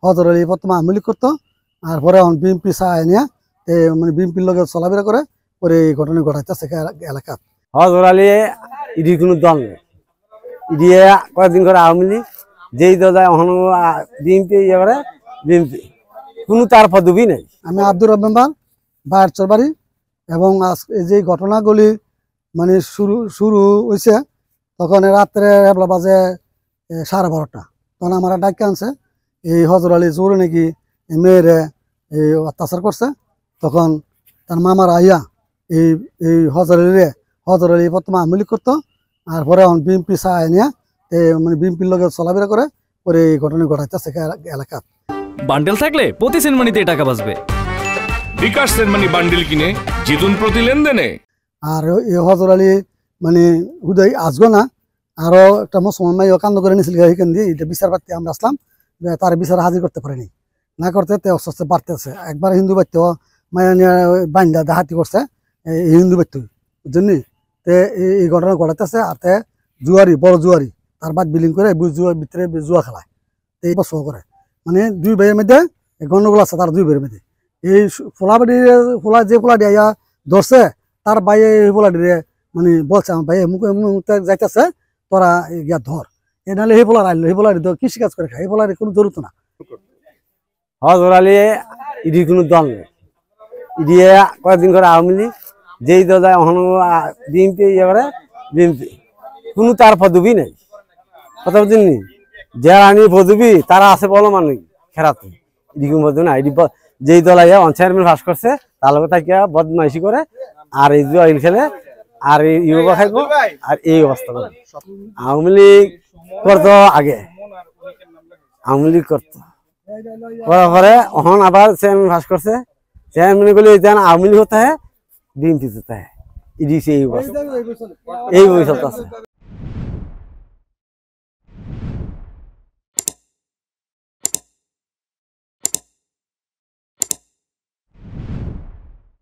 হজর আলী প্রথমে আওয়ামী লীগ করতো, আর পরে বিএনপি চায় নিয়ে মানে বিএনপির লগে চলাফেরা করে পরে এই ঘটনা ঘটাইতেছে এলাকা। হজর আলী ইডির কোনো দল নেই, ইডি কয়েকদিন করে আওয়ামী লীগ, যেই দল বিএনপি ইয়ে করে বিএনপি, কোনো তার পদবি নেই। আমি আব্দুর রহমান বাড়চর বাড়ি, এবং এই যে ঘটনাগুলি মানে শুরু হয়েছে তখন রাত্রে বাজে 12:30, তখন আমার ডাক্তার আনছে এই হজর আলী জোরে নাকি মেয়েরে এই অত্যাচার করছে। তখন তার মামার আইয়া এই এই হজর আলী প্রথমে আওয়ামী লীগ করতো, আর পরে বিএনপি চায় নিয়ে মানে বিএনপির লগে চলাফেরা করে পরে এই ঘটনা ঘটাইতেছে এলাকা। বান্ডেল থাকলে প্রতি সেনমানিতে টাকা বাঁচবে। বিকাশ সেনমানি বান্ডেল কিনে জিতুন প্রতি লেনদেনে। আর এই হজর আলী মানে হুদাই আসবো না, আরো একটা মুসলমান মাই কান্দ করে নিয়েছিল এখান দিয়ে, এটা বিচার পাতি আমরা আসলাম, তার বিচার হাজির করতে পারিনি, না করতে অস্বস্তি বাড়তেছে। একবার হিন্দু বাড়িতে মায়া নিয়ে বান্ধা দাহাতি করছে এই হিন্দু বাড়িতে, বুঝছেন। এই ঘটনা ঘটাতেছে, আর জুয়ারি বড় জুয়ারি তার বাদ বিলিং করে ভিতরে জুয়া খেলায়, এই বছর করে মানে দুই ভাইয়ের মধ্যে গন্ডগোল আছে। তার দুই ভাইয়ের মধ্যে এই ফোলা যে ফোলা দিয়া ধরছে তার ভাইয়ে এই ফোলা দিয়ে মানে বলছে আমার ভাই মুখে যাইতেছে তোরা গিয়া ধর, এ নাহলে সেই ফোলা আইলো, সেই ফোলা কৃষি কাজ করে খায়, এই ফোলার কোনো জরুরত না। হজর আলী ইডির কোনো দল নেই, ইডি কয়েকদিন করে আওয়ামী লীগ, যেই দল বিএনপি ইয়ে করে বিএনপি, কোনো তার পদবি নেই। কথা বুঝছেন নি, যারা আনি পদবি তারা আছে বলো মানে খেরাতে, ইডি কোনো পদবি না। ইডি যেই দল আইয়া চেয়ারম্যান পাস করছে তার লগে তাকে বদমাইশি করে, আর এই জুয়া খেলে, আর এই ইউবা খাইব, আর এই অবস্থা করে। আওয়ামী লীগ করতো আগে, আওয়ামী লীগ করতো করার পরে এখন আবার চেয়ারম্যান পাস করছে, চেয়ারম্যান বলে আওয়ামী লীগ হতে হয় বিএনপি হতে হয়, ইডি এই বছর এই বছর আছে।